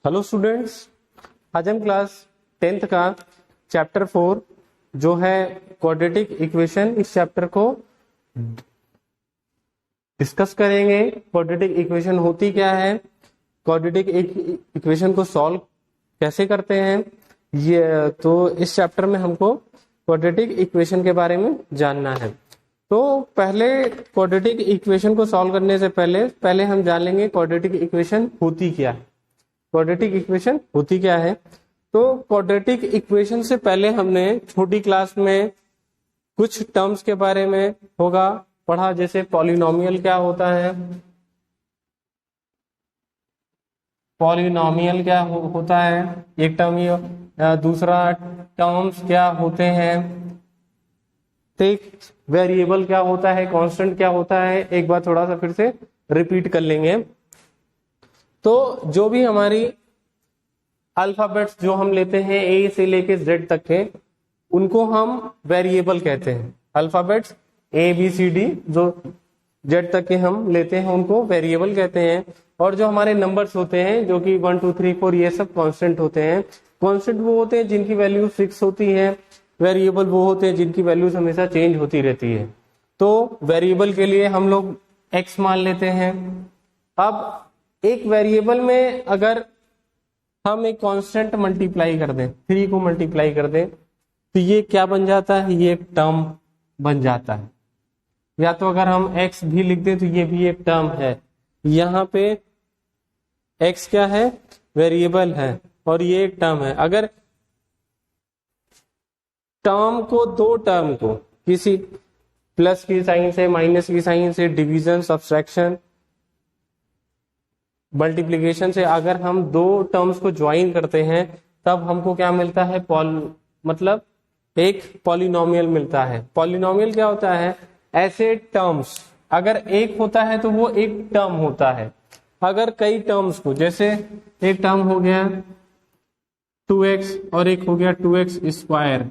Hello students, आज हम class 10th का चैप्टर 4 जो है क्वाड्रेटिक इक्वेशन, इस चैप्टर को डिस्कस करेंगे। क्वाड्रेटिक इक्वेशन होती क्या है, क्वाड्रेटिक इक्वेशन को सॉल्व कैसे करते हैं, ये तो इस चैप्टर में हमको क्वाड्रेटिक इक्वेशन के बारे में जानना है। तो पहले क्वाड्रेटिक इक्वेशन को सॉल्व करने से पहले हम जान लेंगे क्वाड्रेटिक इक्वेशन होती क्या है। क्वाड्रेटिक इक्वेशन होती क्या है, तो क्वाड्रेटिक इक्वेशन से पहले हमने छोटी क्लास में कुछ टर्म्स के बारे में होगा पढ़ा, जैसे पॉलिनोमियल क्या होता है, पॉलिनोमियल क्या होता है एक टर्म ये, दूसरा टर्म्स क्या होते हैं, वेरिएबल क्या होता है, कांस्टेंट क्या होता है। एक बार थोड़ा सा फिर से रिपीट कर लेंगे। तो जो भी हमारी अल्फाबेट्स जो हम लेते हैं ए से लेके जेड तक के, उनको हम वेरिएबल कहते हैं। Alphabets A B C D जो जेड तक के हम लेते हैं उनको वेरिएबल कहते हैं। और जो हमारे नंबर्स होते हैं जो कि 1 2 3 4 ये सब कांस्टेंट होते हैं। कांस्टेंट वो होते हैं जिनकी वैल्यू फिक्स होती है, वेरिएबल वो होते हैं जिनकी वैल्यूज हमेशा चेंज होती रहती है। तो वेरिएबल के लिए हम लोग एक्स मान लेते हैं। अब एक वेरिएबल में अगर हम एक कांस्टेंट मल्टीप्लाई कर दें, 3 को मल्टीप्लाई कर दें, तो ये क्या बन जाता है, ये एक टर्म बन जाता है। या तो अगर हम x भी लिख दें तो ये भी एक टर्म है। यहाँ पे x क्या है, वेरिएबल है, और ये एक टर्म है। अगर टर्म को, दो टर्म को किसी प्लस की साइन से, माइनस की साइन से, डिवीजन, सब्सट्रैक्शन, मल्टीप्लिकेशन से अगर हम दो टर्म्स को ज्वाइन करते हैं तब हमको क्या मिलता है, मतलब एक पॉलिनोमियल मिलता है। पॉलिनोमियल क्या होता है, ऐसे टर्म्स अगर एक होता है तो वो एक टर्म होता है। अगर कई टर्म्स को, जैसे एक टर्म हो गया 2x और एक हो गया 2x स्क्वायर,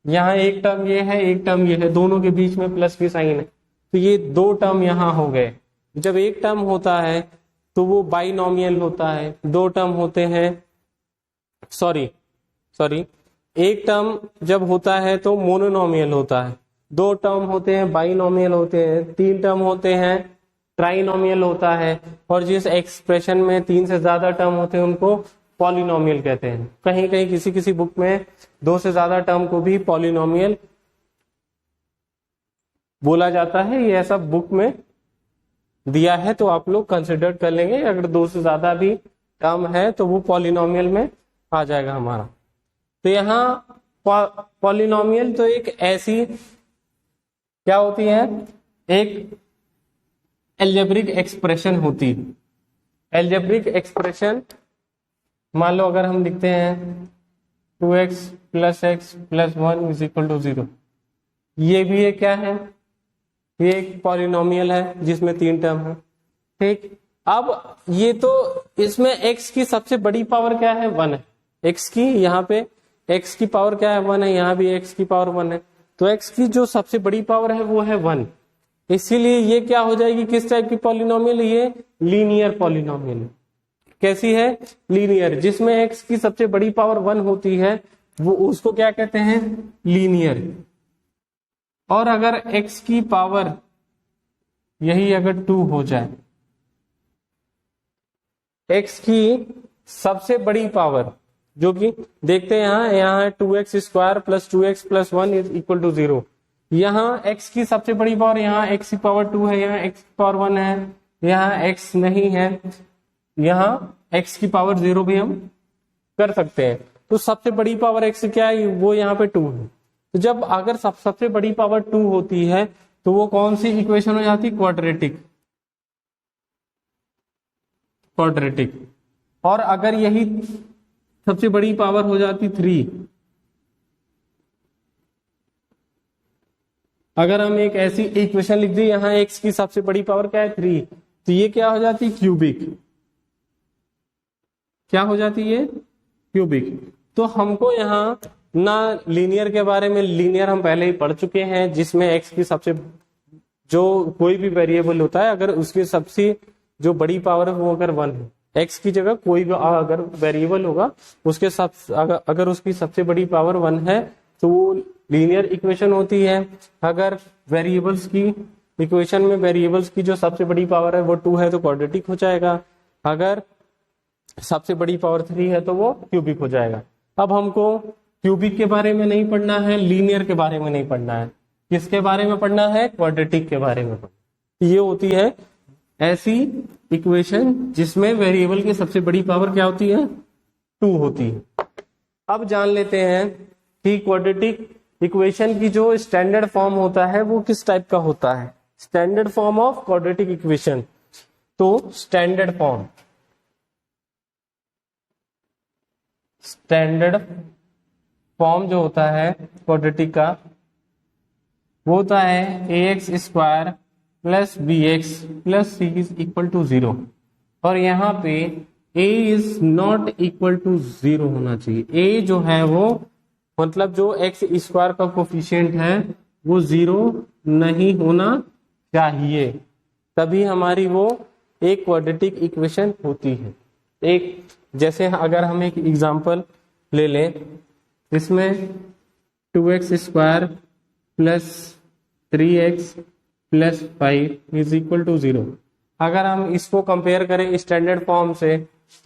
यहाँ एक टर्म ये है, एक टर्म ये है, दोनों के बीच में प्लस की साइन है, तो ये दो टर्म यहाँ हो गए। जब एक टर्म होता है तो वो बाइनोमियल होता है। दो टर्म होते हैं, सॉरी एक टर्म जब होता है तो मोनोनोमियल होता है। दो टर्म होते हैं बाइनोमियल होते हैं। तीन टर्म होते हैं ट्राइनोमियल होता है। और जिस एक्सप्रेशन में 3 से ज्यादा टर्म होते हैं उनको पॉलिनोमियल कहते हैं। कहीं कहीं किसी बुक में 2 से ज्यादा टर्म को भी पॉलिनोमियल बोला जाता है। ये ऐसा बुक में दिया है तो आप लोग कंसिडर कर लेंगे। अगर 2 से ज्यादा भी टर्म है तो वो पॉलिनोमियल में आ जाएगा हमारा। तो यहाँ पॉलिनोमियल तो एक ऐसी क्या होती है, एक एल्जेब्रिक एक्सप्रेशन होती है। एल्जेब्रिक एक्सप्रेशन मान लो अगर हम लिखते हैं 2x + x + 1 = 0, ये भी एक क्या है, ये एक पॉलिनोमियल है जिसमें 3 टर्म है। ठीक, अब ये तो इसमें x की सबसे बड़ी पावर क्या है, 1 है। x की, यहाँ पे x की पावर क्या है, 1 है। यहाँ भी x की पावर 1 है। तो x की जो सबसे बड़ी पावर है वो है 1। इसीलिए ये क्या हो जाएगी, किस टाइप की पॉलिनोमियल, ये लीनियर पॉलिनोमियल। कैसी है, लीनियर। जिसमें x की सबसे बड़ी पावर 1 होती है वो उसको क्या कहते हैं, लीनियर। और अगर x की पावर यही अगर 2 हो जाए, x की सबसे बड़ी पावर जो कि देखते हैं यहाँ है 2x स्क्वायर + 2x + 1 = 0। यहाँ x की सबसे बड़ी पावर, यहाँ x की पावर 2 है, यहाँ x की पावर 1 है, यहाँ x नहीं है, यहाँ x की पावर 0 भी हम कर सकते हैं। तो सबसे बड़ी पावर x क्या है, वो यहाँ पे 2 है। तो जब अगर सबसे बड़ी पावर 2 होती है तो वो कौन सी इक्वेशन हो जाती है, क्वाड्रेटिक। और अगर यही सबसे बड़ी पावर हो जाती 3, अगर हम एक ऐसी इक्वेशन लिख दी, यहाँ x की सबसे बड़ी पावर क्या है, 3, तो ये क्या हो जाती है, क्यूबिक। क्या हो जाती है, क्यूबिक। तो हमको यहाँ ना लीनियर के बारे में, लीनियर हम पहले ही पढ़ चुके हैं, जिसमें x की सबसे, जो कोई भी वेरिएबल होता है अगर उसकी सबसे जो बड़ी पावर है वो अगर 1 है एक्स की जगह कोई भी अगर वेरिएबल होगा उसके अगर उसकी सबसे बड़ी पावर 1 है तो वो लीनियर इक्वेशन होती है। अगर वेरिएबल्स की इक्वेशन में वेरिएबल्स की जो सबसे बड़ी पावर है वो 2 है तो क्वाड्रेटिक हो जाएगा। अगर सबसे बड़ी पावर 3 है तो वो क्यूबिक हो जाएगा। अब हमको क्यूबिक के बारे में नहीं पढ़ना है, लीनियर के बारे में नहीं पढ़ना है, किसके बारे में पढ़ना है? क्वाड्रेटिक के बारे में पढ़ना। ये होती है ऐसी इक्वेशन जिसमें वेरिएबल की सबसे बड़ी पावर क्या होती है? 2 होती है। अब जान लेते हैं कि क्वाड्रेटिक इक्वेशन की जो स्टैंडर्ड फॉर्म होता है वो किस टाइप का होता है। Standard form of quadratic equation, तो स्टैंडर्ड फॉर्म जो होता है क्वाड्रेटिक का वो होता है ax square plus bx plus c is equal to 0। और यहाँ पे a is not equal to 0 होना चाहिए। a जो है वो मतलब जो x स्क्वायर का कोफिशिएंट है वो 0 नहीं होना चाहिए, तभी हमारी वो एक क्वाड्रेटिक इक्वेशन होती है। एक जैसे अगर हम एक एग्जांपल ले लें, इसमें 2x square plus 3x plus 5 is equal to 0। अगर हम इसको कंपेयर करें स्टैंडर्ड फॉर्म से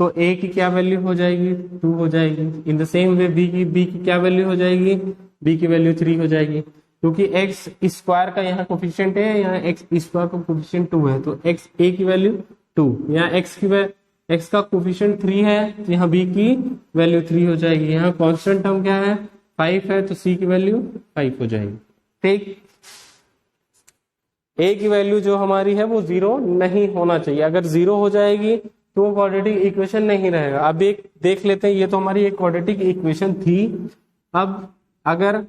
तो a की क्या वैल्यू हो जाएगी? 2 हो जाएगी। In the same way b की क्या वैल्यू हो जाएगी? b की वैल्यू 3 हो जाएगी, क्योंकि x स्क्वायर का यहाँ कोफिशिएंट है, यहाँ x स्क्वायर का कोफिशिएंट 2 है, तो x a की वैल्यू 2, यहाँ x का कोफिशिएंट 3 है तो यहाँ b की वैल्यू 3 हो जाएगी। यहाँ कांस्टेंट टर्म क्या है? 5 है तो c की वैल्यू 5 हो जाएगी। ठीक, a की वैल्यू जो हमारी है वो 0 नहीं होना चाहिए। अगर 0 हो जाएगी तो वो क्वाड्रेटिक इक्वेशन नहीं रहेगा। अब एक देख लेते हैं, ये तो हमारी एक क्वाड्रेटिक इक्वेशन थी। अब अगर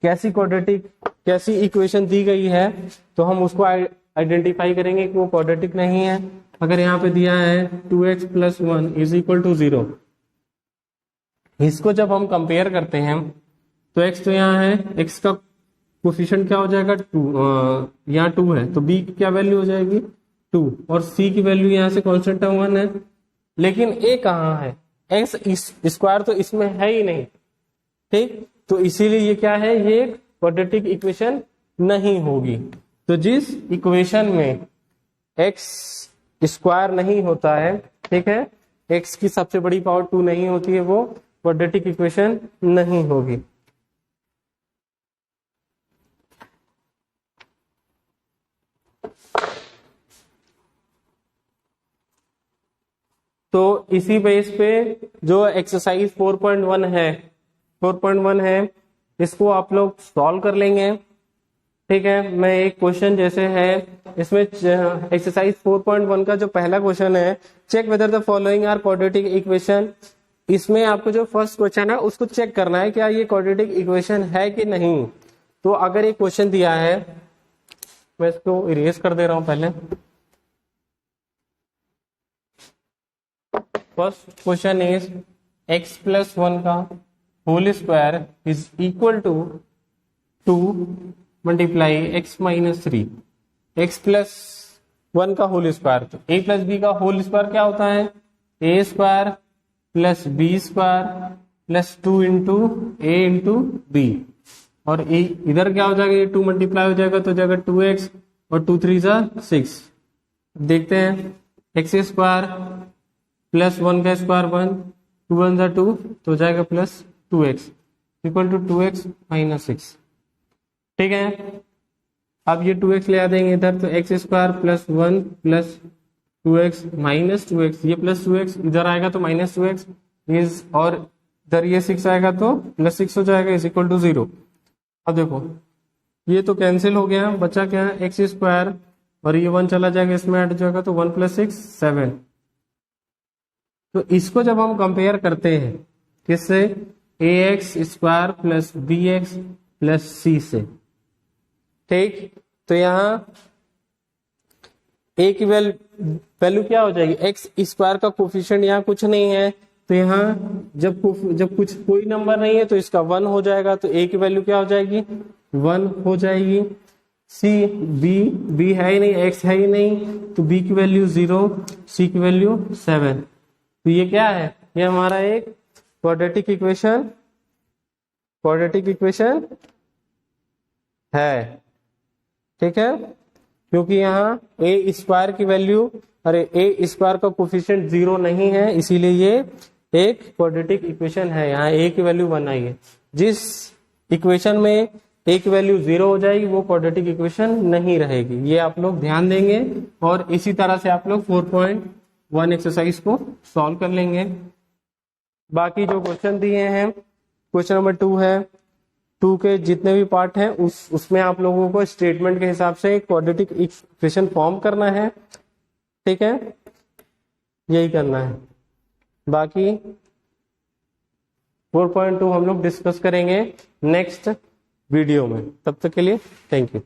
कैसी इक्वेशन दी गई है तो हम उसको आइडेंटिफाई करेंगे कि वो क्वाड्रेटिक नहीं है। अगर यहाँ पे दिया है 2x plus 1 is equal to 0, इसको जब हम कंपेयर करते हैं तो x तो यहाँ है, x का कोफिशिएंट क्या हो जाएगा? 2, यहाँ 2 है तो b की क्या वैल्यू हो जाएगी? 2, और c की वैल्यू यहाँ से कांस्टेंट टर्म 1 है, लेकिन a कहाँ है? x स्क्वायर तो इसमें है ही नहीं। ठीक, तो इसीलिए ये क्या है? ये क्वाड्रेटिक इक्वेशन नहीं होगी। तो जिस इक्वेशन में x स्क्वायर नहीं होता है, ठीक है, x की सबसे बड़ी पावर 2 नहीं होती है, वो क्वाड्रेटिक इक्वेशन नहीं होगी। तो इसी बेस पे जो एक्सरसाइज 4.1 है इसको आप लोग सॉल्व कर लेंगे। ठीक है, मैं एक क्वेश्चन जैसे है इसमें एक्सरसाइज 4.1 का जो पहला क्वेश्चन है, check whether the following are quadratic equation. इसमें आपको जो फर्स्ट क्वेश्चन है उसको चेक करना है क्या ये क्वाड्रेटिक इक्वेशन है कि नहीं। तो अगर एक क्वेश्चन दिया है, मैं इसको इरेज कर दे रहा हूं पहले। First question is x plus 1 का whole square is equal to 2 multiply x minus 3। x plus 1 का होल स्क्वायर, तो a प्लस b का होल स्क्वायर क्या होता है? a square plus b square plus 2 into a into b, और इधर क्या हो जाएगा? ये 2 मल्टीप्लाई हो जाएगा तो जाएगा 2x और 2 3 6। देखते हैं, x स्क्वायर प्लस 1 का स्क्वायर 1, 2 1 2 तो जाएगा plus 2x equal to 2x minus 6। ठीक है, अब ये 2x ले आ देंगे इधर, तो x square plus 1 plus 2x minus 2x, ये प्लस 2x इधर आएगा तो माइनस 2x इज, और इधर ये 6 आएगा तो प्लस 6 हो जाएगा इज इक्वल टू 0। अब देखो ये तो कैंसिल हो गया, बचा क्या है? एक्स स्क्वायर, और ये 1 चला जाएगा इसमें ऐड हो जाएगा तो 1 प्लस 6 7। तो इसको जब हम कंपेयर करते हैं किससे? ax square plus bx plus c से। ठीक, तो यहाँ a की वैल्यू क्या हो जाएगी? x स्क्वायर का कोफिशिएंट यहाँ कुछ नहीं है, तो यहाँ जब कुछ कोई नंबर नहीं है तो इसका 1 हो जाएगा, तो a की वैल्यू क्या हो जाएगी? 1 हो जाएगी। b है ही नहीं, x है ही नहीं, तो b की वैल्यू 0, c की वैल्यू 7। तो ये क्या है, ये हमारा एक क्वाड्रेटिक इक्वेशन है, ठीक है। क्योंकि यहाँ ए स्क्वायर की वैल्यू, अरे ए स्क्वायर का कोफिशिएंट 0 नहीं है, इसीलिए ये एक क्वाड्रेटिक इक्वेशन है। यहाँ ए की वैल्यू 1 आई है। जिस इक्वेशन में ए की वैल्यू 0 हो जाएगी वो क्वाड्रेटिक इक्वेशन नहीं रहेगी। ये आप लोग ध्यान देंगे और इसी तरह से आप लोग 4.1 एक्सरसाइज को सॉल्व कर लेंगे। बाकी जो क्वेश्चन दिए हैं, क्वेश्चन नंबर 2 है, 2 के जितने भी पार्ट हैं उसमें आप लोगों को स्टेटमेंट के हिसाब से क्वाड्रेटिक इक्वेशन फॉर्म करना है, ठीक है, यही करना है। बाकी 4.2 हम लोग डिस्कस करेंगे नेक्स्ट वीडियो में। तब तक के लिए थैंक यू।